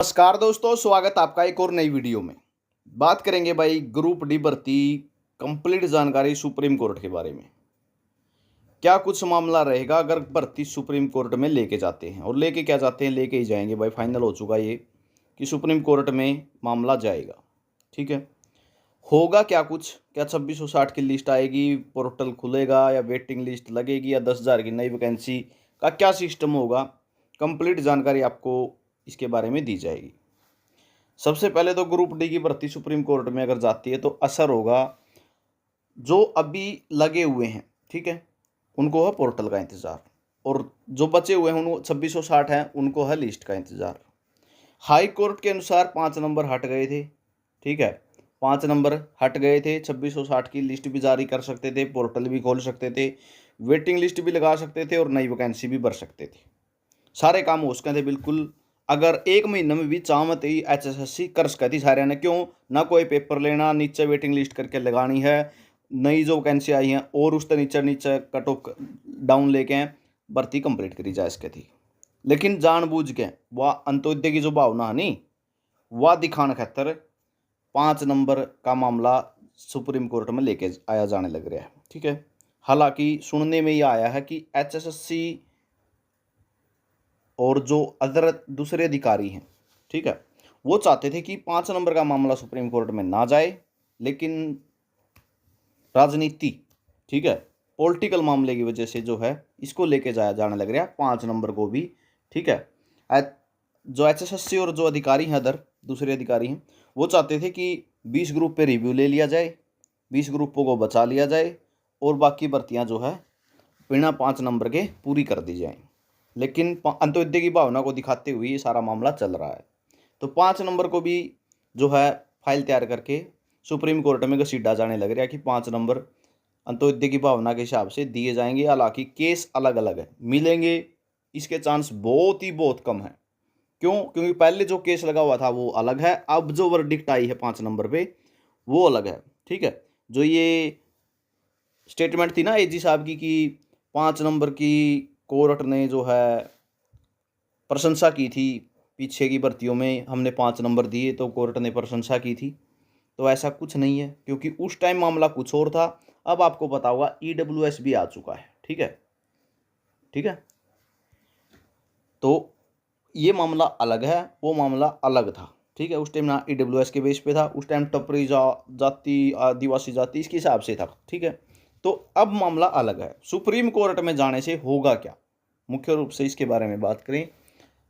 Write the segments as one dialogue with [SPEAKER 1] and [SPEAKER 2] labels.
[SPEAKER 1] नमस्कार दोस्तों, स्वागत आपका एक और नई वीडियो में। बात करेंगे भाई ग्रुप डी भर्ती कंप्लीट जानकारी सुप्रीम कोर्ट के बारे में। क्या कुछ मामला रहेगा अगर भर्ती सुप्रीम कोर्ट में लेके जाते हैं, और लेके क्या जाते हैं, लेके ही जाएंगे भाई। फाइनल हो चुका ये कि सुप्रीम कोर्ट में मामला जाएगा। ठीक है, होगा क्या कुछ, क्या 2660 की लिस्ट आएगी, पोर्टल खुलेगा या वेटिंग लिस्ट लगेगी, या 10,000 की नई वैकेंसी का क्या सिस्टम होगा, कंप्लीट जानकारी आपको इसके बारे में दी जाएगी। सबसे पहले तो ग्रुप डी की भर्ती सुप्रीम कोर्ट में अगर जाती है तो असर होगा जो अभी लगे हुए हैं, ठीक है, उनको है पोर्टल का इंतज़ार, और जो बचे हुए हैं उनको 2660 हैं, उनको है लिस्ट का इंतज़ार। हाई कोर्ट के अनुसार 5 नंबर हट गए थे, ठीक है, 5 नंबर हट गए थे। 2660 की लिस्ट भी जारी कर सकते थे, पोर्टल भी खोल सकते थे, वेटिंग लिस्ट भी लगा सकते थे, और नई वैकेंसी भी भर सकते थे। सारे काम हो सकते थे बिल्कुल। अगर एक महीने में भी चाहत ही HSSC कर सकती थी सारे ने। क्यों ना, कोई पेपर लेना, नीचे वेटिंग लिस्ट करके लगानी है, नई जो वैकेंसी आई हैं और उससे नीचे नीचे कट ऑफ डाउन लेके भर्ती कंप्लीट करी जा सकती थी। लेकिन जानबूझ के वह अंत्योदय की जो भावना है नहीं, वह दिखाने खातर 5 नंबर का मामला सुप्रीम कोर्ट में लेके आया जाने लग रहा है। ठीक है, हालांकि सुनने में ये आया है कि HSSC और जो अदर दूसरे अधिकारी हैं, ठीक है, वो चाहते थे कि 5 नंबर का मामला सुप्रीम कोर्ट में ना जाए, लेकिन राजनीति, ठीक है, पॉलिटिकल मामले की वजह से जो है इसको लेके जाया जाने लग रहा है 5 नंबर को भी। ठीक है, जो HSSC और जो अधिकारी हैं, अदर दूसरे अधिकारी हैं, वो चाहते थे कि 20 ग्रुप पे रिव्यू ले लिया जाए, 20 ग्रुपों को बचा लिया जाए, और बाकी भर्तियां जो है बिना 5 नंबर के पूरी कर दी जाएं। लेकिन अंत्योदय की भावना को दिखाते हुए ये सारा मामला चल रहा है। तो 5 नंबर को भी जो है फाइल तैयार करके सुप्रीम कोर्ट में घसीटा जाने लग रहा है कि 5 नंबर अंत्योदय की भावना के हिसाब से दिए जाएंगे। हालांकि केस अलग अलग है, मिलेंगे इसके चांस बहुत ही बहुत कम है। क्यों? क्योंकि पहले जो केस लगा हुआ था वो अलग है, अब जो वर्डिक्ट आई है 5 नंबर पे वो अलग है। ठीक है, जो ये स्टेटमेंट थी ना AG साहब की कि 5 नंबर की कोर्ट ने जो है प्रशंसा की थी, पीछे की भर्तियों में हमने 5 नंबर दिए तो कोर्ट ने प्रशंसा की थी, तो ऐसा कुछ नहीं है। क्योंकि उस टाइम मामला कुछ और था, अब आपको पता होगा EWS भी आ चुका है। ठीक है, ठीक है, तो ये मामला अलग है, वो मामला अलग था। ठीक है, उस टाइम ना EWS के बेस पे था, उस टाइम टपरी जाति, आदिवासी जाति, इसके हिसाब से था। ठीक है, तो अब मामला अलग है। सुप्रीम कोर्ट में जाने से होगा क्या, मुख्य रूप से इसके बारे में बात करें।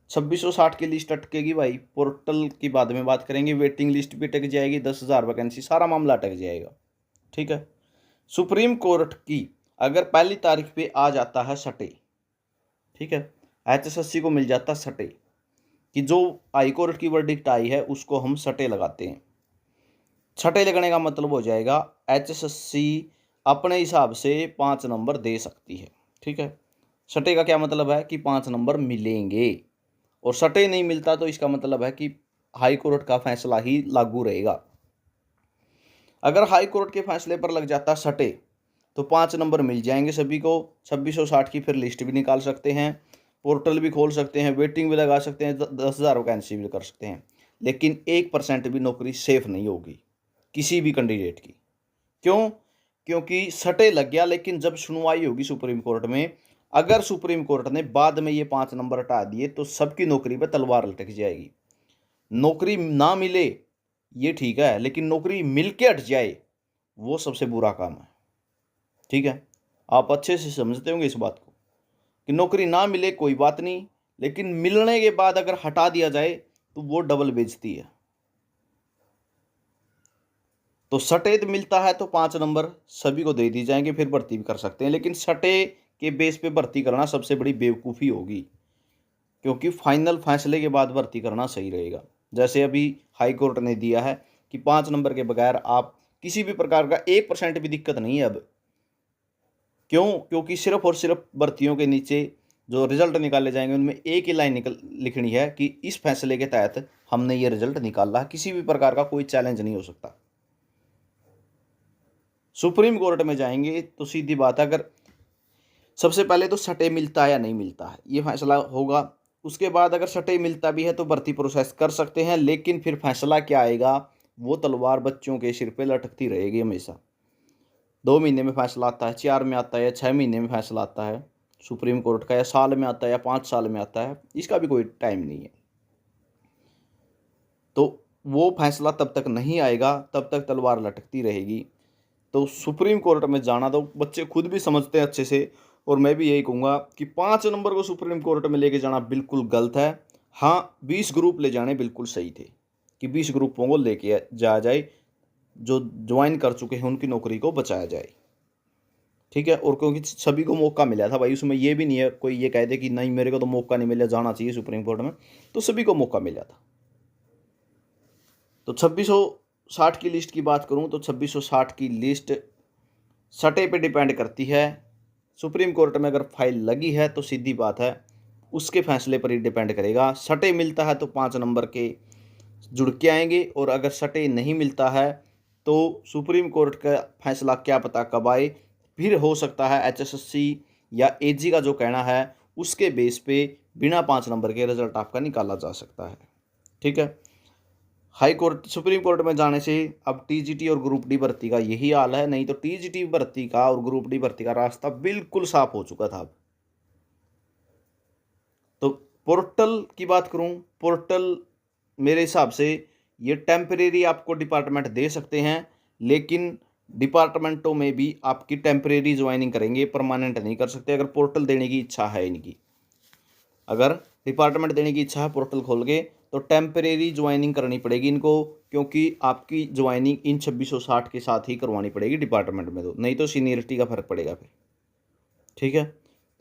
[SPEAKER 1] 2660 की लिस्ट अटकेगी भाई, पोर्टल की बाद में बात करेंगे, वेटिंग लिस्ट भी अटक जाएगी, 10,000 वैकेंसी, सारा मामला अटक जाएगा। ठीक है, सुप्रीम कोर्ट की अगर पहली तारीख पे आ जाता है सटे, ठीक है, HSSC को मिल जाता सटे कि जो हाई कोर्ट की वर्डिक्ट आई है उसको हम सटे लगाते हैं। सटे लगने का मतलब हो जाएगा HSSC अपने हिसाब से 5 नंबर दे सकती है। ठीक है, सटे का क्या मतलब है कि 5 नंबर मिलेंगे, और सटे नहीं मिलता तो इसका मतलब है कि हाई कोर्ट का फैसला ही लागू रहेगा। अगर हाई कोर्ट के फैसले पर लग जाता सटे तो 5 नंबर मिल जाएंगे सभी को। 2660 की फिर लिस्ट भी निकाल सकते हैं, पोर्टल भी खोल सकते हैं, वेटिंग भी लगा सकते हैं, 10,000 वैकेंसी भी कर सकते हैं। लेकिन 1% भी नौकरी सेफ नहीं होगी किसी भी कैंडिडेट की। क्यों? क्योंकि सटे लग गया, लेकिन जब सुनवाई होगी सुप्रीम कोर्ट में, अगर सुप्रीम कोर्ट ने बाद में ये 5 नंबर हटा दिए तो सबकी नौकरी पर तलवार लटक जाएगी। नौकरी ना मिले ये ठीक है, लेकिन नौकरी मिल के हट जाए वो सबसे बुरा काम है। ठीक है, आप अच्छे से समझते होंगे इस बात को कि नौकरी ना मिले कोई बात नहीं, लेकिन मिलने के बाद अगर हटा दिया जाए तो वो डबल बेइज्जती है। तो सटे मिलता है तो 5 नंबर सभी को दे दी जाएंगे, फिर भर्ती भी कर सकते हैं। लेकिन सटे के बेस पे भर्ती करना सबसे बड़ी बेवकूफ़ी होगी, क्योंकि फाइनल फैसले के बाद भर्ती करना सही रहेगा। जैसे अभी हाई कोर्ट ने दिया है कि 5 नंबर के बगैर आप किसी भी प्रकार का 1% भी दिक्कत नहीं है अब। क्यों? क्योंकि सिर्फ और सिर्फ भर्तियों के नीचे जो रिजल्ट निकाले जाएंगे उनमें एक ही लाइन लिखनी है कि इस फैसले के तहत हमने ये रिजल्ट निकाला। किसी भी प्रकार का कोई चैलेंज नहीं हो सकता। सुप्रीम कोर्ट में जाएंगे तो सीधी बात है, अगर सबसे पहले तो सटे मिलता है या नहीं मिलता है ये फैसला होगा। उसके बाद अगर सटे मिलता भी है तो भर्ती प्रोसेस कर सकते हैं, लेकिन फिर फैसला क्या आएगा, वो तलवार बच्चों के सिर पे लटकती रहेगी हमेशा। 2 महीने में फैसला आता है, 4 में आता है, या 6 महीने में फैसला आता है सुप्रीम कोर्ट का, या साल में आता है, या 5 साल में आता है, इसका भी कोई टाइम नहीं है। तो वो फैसला तब तक नहीं आएगा, तब तक तलवार लटकती रहेगी। तो सुप्रीम कोर्ट में जाना तो बच्चे खुद भी समझते हैं अच्छे से, और मैं भी यही कहूँगा कि 5 नंबर को सुप्रीम कोर्ट में लेके जाना बिल्कुल गलत है। हाँ, 20 ग्रुप ले जाने बिल्कुल सही थे, कि 20 ग्रुपों को लेके जाया जाए, जो ज्वाइन कर चुके हैं उनकी नौकरी को बचाया जाए, ठीक है। और क्योंकि सभी को मौका मिला था भाई, उसमें ये भी नहीं है कोई ये कह दे कि नहीं मेरे को तो मौका नहीं मिला, जाना चाहिए सुप्रीम कोर्ट में, तो सभी को मौका मिला था। तो 2660 की लिस्ट की बात करूं तो 2660 की लिस्ट सटे पे डिपेंड करती है। सुप्रीम कोर्ट में अगर फाइल लगी है तो सीधी बात है उसके फैसले पर ही डिपेंड करेगा। सटे मिलता है तो 5 नंबर के जुड़ के आएंगे, और अगर सटे नहीं मिलता है तो सुप्रीम कोर्ट का फैसला क्या पता कब आए, फिर हो सकता है HSSC या AG का जो कहना है उसके बेस पे बिना 5 नंबर के रिजल्ट आपका निकाला जा सकता है, ठीक है। हाई कोर्ट सुप्रीम कोर्ट में जाने से अब TGT और ग्रुप डी भर्ती का यही हाल है, नहीं तो TGT भर्ती का और ग्रुप डी भर्ती का रास्ता बिल्कुल साफ हो चुका था अब। तो पोर्टल की बात करूं, पोर्टल मेरे हिसाब से ये टेम्परेरी आपको डिपार्टमेंट दे सकते हैं, लेकिन डिपार्टमेंटों में भी आपकी टेम्परेरी ज्वाइनिंग करेंगे, परमानेंट नहीं कर सकते। अगर पोर्टल देने की इच्छा है इनकी, अगर डिपार्टमेंट देने की इच्छा है पोर्टल खोल के, तो टेम्परेरी ज्वाइनिंग करनी पड़ेगी इनको, क्योंकि आपकी ज्वाइनिंग इन 2660 के साथ ही करवानी पड़ेगी डिपार्टमेंट में, तो नहीं तो सीनियरिटी का फर्क पड़ेगा फिर, ठीक है।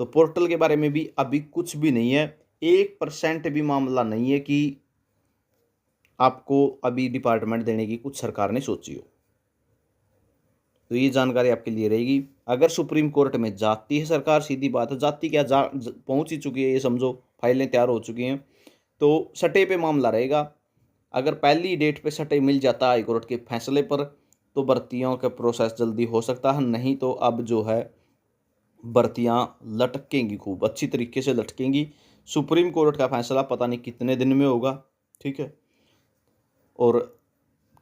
[SPEAKER 1] तो पोर्टल के बारे में भी अभी कुछ भी नहीं है, 1% भी मामला नहीं है कि आपको अभी डिपार्टमेंट देने की कुछ सरकार ने सोची हो। तो ये जानकारी आपके लिए रहेगी। अगर सुप्रीम कोर्ट में जाती है सरकार, सीधी बात है, जाती क्या पहुंच ही चुकी है, ये समझो फाइलें तैयार हो चुकी हैं, तो सटे पे मामला रहेगा। अगर पहली डेट पे सटे मिल जाता है हाईकोर्ट के फैसले पर तो भर्तियों का प्रोसेस जल्दी हो सकता है, नहीं तो अब जो है भर्तियां लटकेंगी, खूब अच्छी तरीके से लटकेंगी। सुप्रीम कोर्ट का फैसला पता नहीं कितने दिन में होगा, ठीक है। और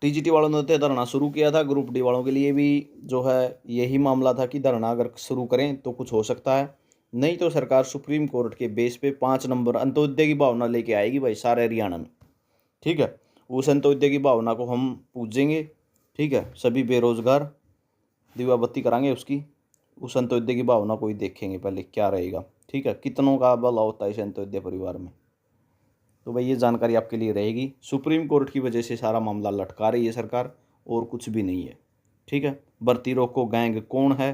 [SPEAKER 1] TGT वालों ने तो धरना शुरू किया था, ग्रुप डी वालों के लिए भी जो है यही मामला था कि धरना अगर शुरू करें तो कुछ हो सकता है, नहीं तो सरकार सुप्रीम कोर्ट के बेस पे 5 नंबर अंत्योदय की भावना लेके आएगी भाई सारे हरियाणा में, ठीक है। उस अंत्योदय की भावना को हम पूजेंगे, ठीक है। सभी बेरोजगार दिवा बत्ती कराएंगे उसकी, उस अंत्योदय की भावना को ही देखेंगे पहले क्या रहेगा, ठीक है। कितनों का भला होता है इस अंत्योदय परिवार में। तो भाई ये जानकारी आपके लिए रहेगी। सुप्रीम कोर्ट की वजह से सारा मामला लटका रही है सरकार, और कुछ भी नहीं है, ठीक है। भर्ती रोको गैंग कौन है,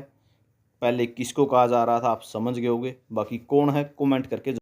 [SPEAKER 1] पहले किसको कहा जा रहा था आप समझ गए होगे, बाकी कौन है कमेंट करके